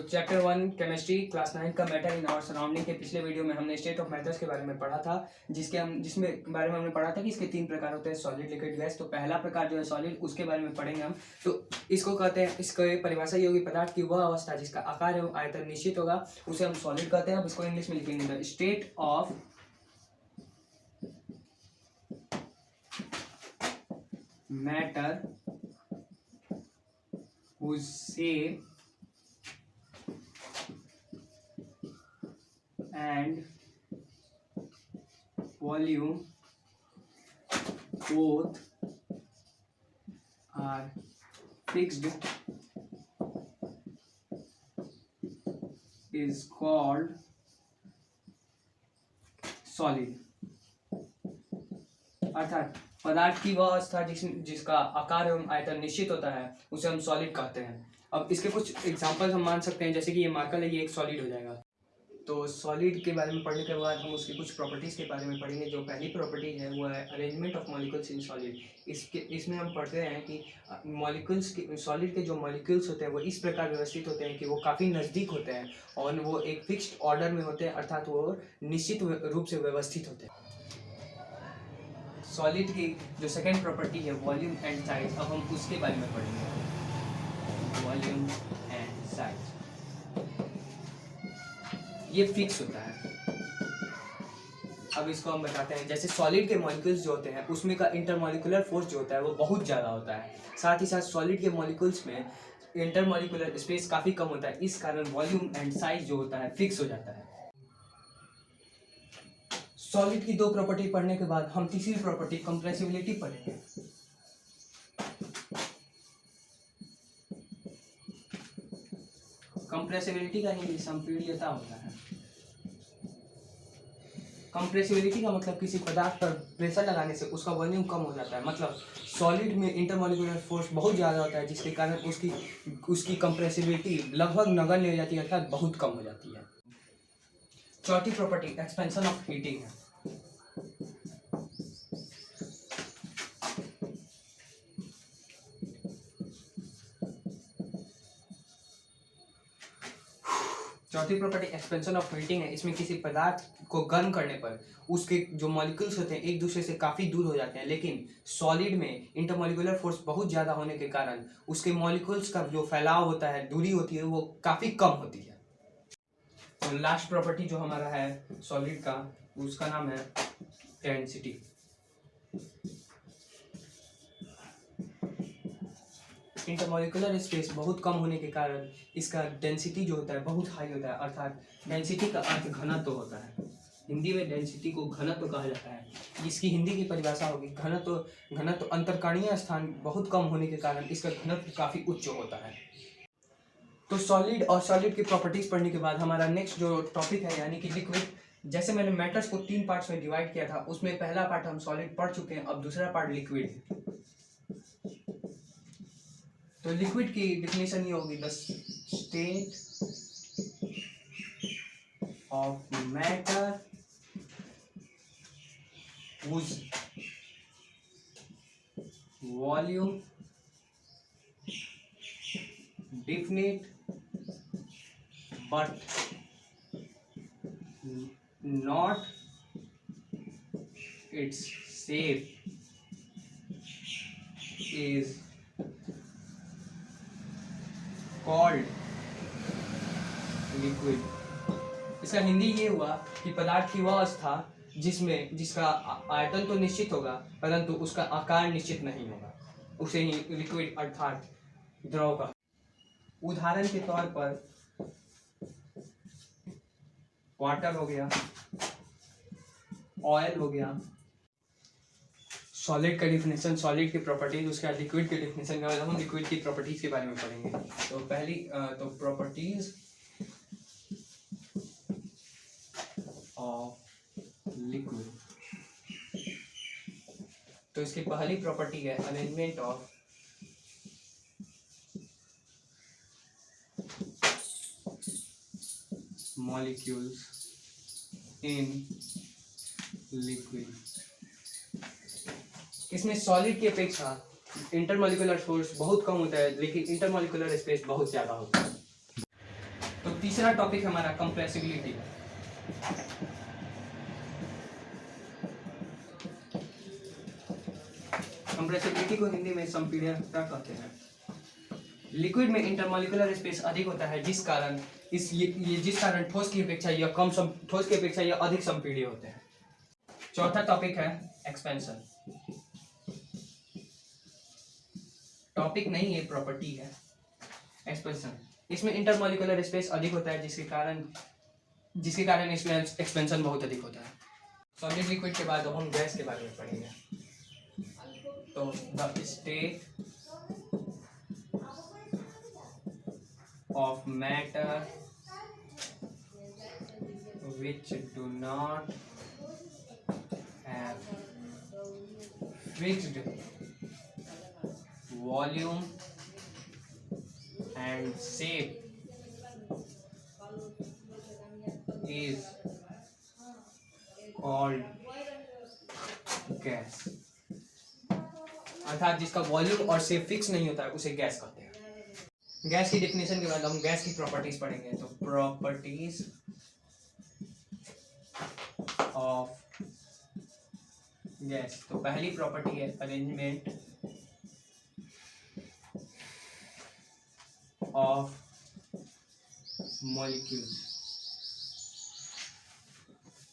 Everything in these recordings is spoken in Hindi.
चैप्टर 1 केमिस्ट्री क्लास 9 का मैटर इन आवर सराउंडिंग के पिछले वीडियो में हमने स्टेट ऑफ मैटर्स के बारे में पढ़ा था, जिसमें बारे में हमने पढ़ा था कि इसके 3 प्रकार होते हैं, सॉलिड, लिक्विड, गैस। तो पहला प्रकार जो है सॉलिड, उसके बारे में पढ़ेंगे हम। तो इसको कहते हैं, इसको परिभाषा ये होगी, पदार्थ की वह अवस्था जिसका आकार एवं आयतन निश्चित होगा उसे हम सॉलिड कहते हैं। अब इसको इंग्लिश में लिखेंगे, state of matter whose shape and volume both are fixed is called solid। अर्थात पदार्थ की वह अवस्था जिसका आकार एवं आयतन निश्चित होता है उसे हम सॉलिड कहते हैं। अब इसके कुछ एग्जांपल्स हम मान सकते हैं, जैसे कि ये मार्कर है, ये एक सॉलिड हो जाएगा। तो सॉलिड के बारे में पढ़ने के बाद हम उसकी कुछ प्रॉपर्टीज़ के बारे में पढ़ेंगे। जो पहली प्रॉपर्टी है वो है arrangement of molecules in solid. इसमें हम पढ़ते हैं कि मॉलिक्यूल्स के, सॉलिड के जो मॉलिक्यूल्स होते हैं वो इस प्रकार व्यवस्थित होते हैं कि वो काफ़ी नज़दीक होते हैं और वो एक फिक्स्ड ऑर्डर में होते हैं, अर्थात वो निश्चित रूप से व्यवस्थित होते हैं। सॉलिड की जो सेकेंड प्रॉपर्टी है वॉल्यूम एंड साइज, अब हम उसके बारे में पढ़ेंगे। वॉल्यूम एंड साइज ये फिक्स होता है। अब इसको हम बताते हैं, जैसे सॉलिड के मॉलिक्यूल्स जो होते हैं उसमें का इंटरमॉलिक्यूलर फोर्स जो होता है वो बहुत ज़्यादा होता है। साथ ही साथ सॉलिड के मॉलिक्यूल्स में इंटरमॉलिक्यूलर स्पेस काफ़ी कम होता है, इस कारण वॉल्यूम एंड साइज जो होता है फिक्स हो जाता है। सॉलिड की 2 प्रॉपर्टी पढ़ने के बाद हम तीसरी प्रॉपर्टी कंप्रेसिबिलिटी पढ़ेंगे। कंप्रेसिबिलिटी का हिंदी संपीड्यता होता है। कंप्रेसिबिलिटी का मतलब किसी पदार्थ पर प्रेशर लगाने से उसका वॉल्यूम कम हो जाता है। मतलब सॉलिड में इंटरमॉलिक्यूलर फोर्स बहुत ज़्यादा होता है, जिसके कारण उसकी कंप्रेसिबिलिटी लगभग नगण्य हो जाती है, अर्थात बहुत कम हो जाती है। चौथी प्रॉपर्टी एक्सपेंशन ऑफ हीटिंग है। चौथी प्रॉपर्टी एक्सपेंशन ऑफ हीटिंग है। इसमें किसी पदार्थ को गर्म करने पर उसके जो मॉलिक्यूल्स होते हैं एक दूसरे से काफ़ी दूर हो जाते हैं, लेकिन सॉलिड में इंटरमॉलिक्यूलर फोर्स बहुत ज़्यादा होने के कारण उसके मॉलिक्यूल्स का जो फैलाव होता है, दूरी होती है, वो काफ़ी कम होती है। तो लास्ट प्रॉपर्टी जो हमारा है सॉलिड का, उसका नाम है डेंसिटी। इंटरमॉलिक्यूलर स्पेस बहुत कम होने के कारण इसका डेंसिटी जो होता है बहुत हाई होता है, अर्थात डेंसिटी का अर्थ घनत्व होता है। हिंदी में डेंसिटी को घनत्व कहा जाता है, जिसकी हिंदी की परिभाषा होगी घनत्व अंतर्कणीय स्थान बहुत कम होने के कारण इसका घनत्व काफ़ी उच्च होता है। तो सॉलिड और सॉलिड की प्रॉपर्टीज पढ़ने के बाद हमारा नेक्स्ट जो टॉपिक है यानी कि लिक्विड। जैसे मैंने मैटर्स को 3 पार्ट्स में डिवाइड किया था, उसमें पहला पार्ट हम सॉलिड पढ़ चुके हैं, अब दूसरा पार्ट लिक्विड। तो लिक्विड की डिफिनेशन ये होगी, the state of matter whose volume definite but not its shape is called liquid। इसका हिंदी ये हुआ कि पदार्थ की वह अवस्था जिसका आयतन तो निश्चित होगा परंतु उसका आकार निश्चित नहीं होगा, उसे ही लिक्विड अर्थात द्रव का। उदाहरण के तौर पर वाटर हो गया, ऑयल हो गया। सॉलिड का डिफिनेशन, सॉलिड की प्रॉपर्टीज, उसके बाद लिक्विड की डिफिनेशन के बाद हम लिक्विड की प्रॉपर्टीज के बारे में पढ़ेंगे। तो पहली तो प्रॉपर्टीज ऑफ लिक्विड। तो इसकी पहली प्रॉपर्टी है arrangement of molecules in liquid. इसमें सॉलिड की अपेक्षा इंटरमॉलिक्यूलर फोर्स बहुत कम होता है, लेकिन इंटरमॉलिक्यूलर स्पेस बहुत ज़्यादा होता है। तीसरा टॉपिक हमारा कंप्रेसिबिलिटी है। कंप्रेसिबिलिटी को हिंदी में संपीड़ितता कहते हैं। लिक्विड में इंटरमॉलिक्यूलर स्पेस अधिक होता है, जिस कारण जिस कारण ठोस की अपेक्षा यह ठोस की अपेक्षा यह अधिक संपीड़ित होते हैं। चौथा टॉपिक है एक्सपेंशन। टॉपिक नहीं है, प्रॉपर्टी है एक्सपेंशन। इसमें इंटरमॉलिक्यूलर स्पेस अधिक होता है, जिसके कारण इसमें एक्सपेंशन बहुत अधिक होता है। सॉलिड लिक्विड के बाद अब हम गैस के बारे में पढ़ेंगे। तो the state of matter which do not have fixed volume and shape is called gas। अर्थात जिसका वॉल्यूम और शेप फिक्स नहीं होता है उसे गैस कहते हैं। गैस की डेफिनेशन के बाद हम गैस की प्रॉपर्टीज पढ़ेंगे। तो प्रॉपर्टीज ऑफ गैस। तो पहली प्रॉपर्टी है arrangement of molecules.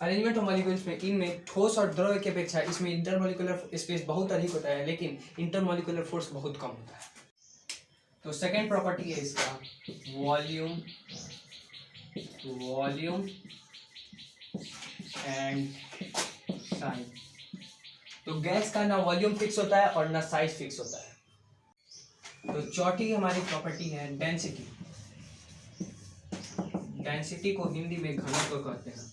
Arrangement of molecules में इनमें ठोस और द्रव की अपेक्षा इसमें इंटरमॉलिक्यूलर स्पेस बहुत अधिक होता है, लेकिन इंटरमॉलिक्यूलर फोर्स बहुत कम होता है। तो सेकेंड प्रॉपर्टी है इसका वॉल्यूम एंड साइज। तो गैस का ना वॉल्यूम फिक्स होता है और ना साइज फिक्स होता है। तो चौथी हमारी प्रॉपर्टी है डेंसिटी। डेंसिटी को हिंदी में घनत्व कहते हैं।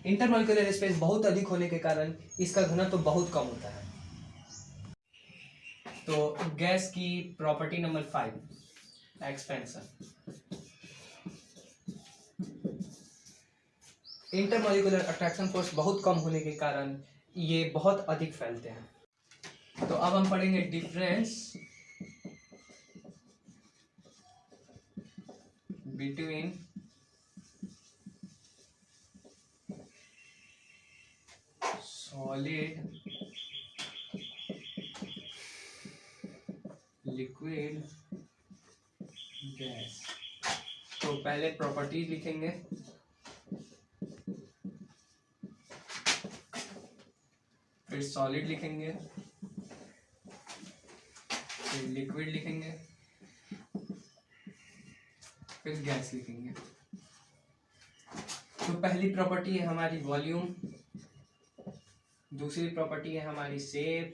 इंटरमॉलिक्यूलर स्पेस बहुत अधिक होने के कारण इसका घनत्व बहुत कम होता है। तो गैस की property number 5 expansion. Intermolecular attraction force बहुत कम होने के कारण ये बहुत अधिक फैलते हैं। तो अब हम पढ़ेंगे difference between solid, liquid, gas. तो पहले प्रॉपर्टीज लिखेंगे, फिर सॉलिड लिखेंगे, फिर लिक्विड लिखेंगे, फिर गैस लिखेंगे। तो पहली प्रॉपर्टी है हमारी वॉल्यूम, दूसरी प्रॉपर्टी है हमारी शेप,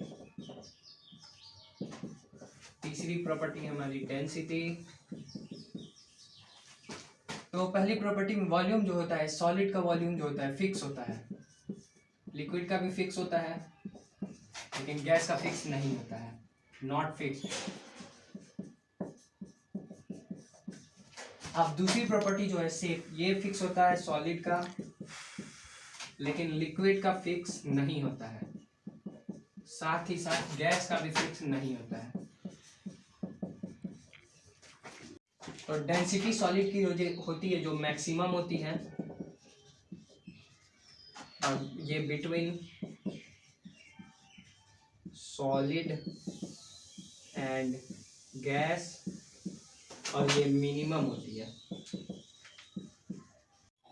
तीसरी प्रॉपर्टी है हमारी डेंसिटी। तो पहली प्रॉपर्टी में वॉल्यूम जो होता है, सॉलिड का वॉल्यूम जो होता है फिक्स होता है, लिक्विड का भी फिक्स होता है, लेकिन गैस का फिक्स नहीं होता है, नॉट फिक्स। अब दूसरी प्रॉपर्टी जो है शेप, ये फिक्स होता है सॉलिड का, लेकिन लिक्विड का फिक्स नहीं होता है। साथ ही साथ गैस का भी फिक्स नहीं होता है। तो डेंसिटी सॉलिड की जो होती है, जो मैक्सिमम होती है, और ये बिटवीन सॉलिड एंड गैस, और ये मिनिमम होती है।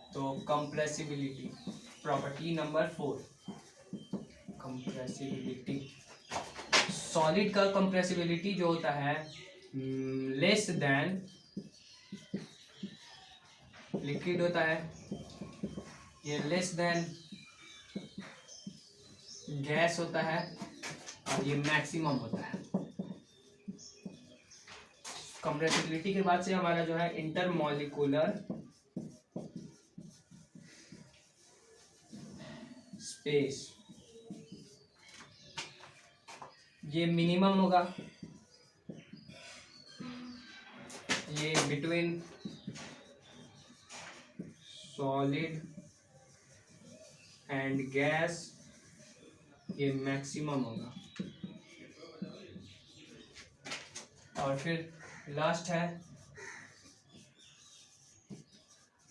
तो compressibility property number 4, compressibility. Solid का कंप्रेसिबिलिटी जो होता है लेस देन लिक्विड होता है, ये लेस देन गैस होता है, और ये मैक्सिमम होता है। कंप्रेसिबिलिटी के बाद से हमारा जो है इंटरमॉलिक्यूलर स्पेस, ये मिनिमम होगा, ये बिटवीन सॉलिड एंड गैस, ये मैक्सिमम होगा। और फिर लास्ट है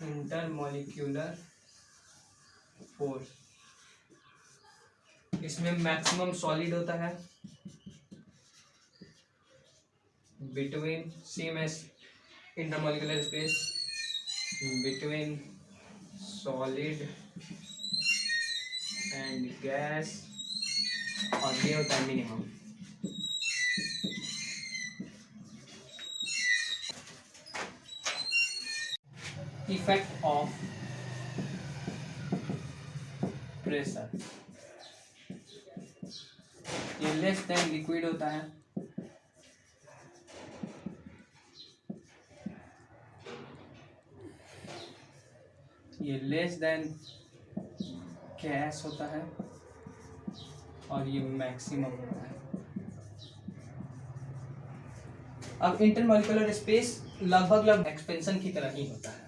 इंटरमॉलिक्यूलर फोर्स, इसमें मैक्सिमम सॉलिड होता है between, same as intermolecular space, between solid and gas, और ये होता है मिनिमम। इफेक्ट ऑफ प्रेशर, ये लेस देन लिक्विड होता है, ये लेस देन गैस होता है, और ये मैक्सिमम होता है। अब इंटरमॉलिक्यूलर स्पेस लगभग एक्सपेंशन की तरह ही होता है।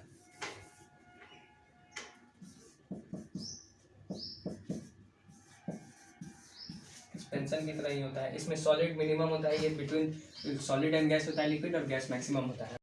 एक्सपेंशन की तरह ही होता है, इसमें सॉलिड मिनिमम होता है, ये बिटवीन सॉलिड एंड गैस होता है लिक्विड, और गैस मैक्सिमम होता है।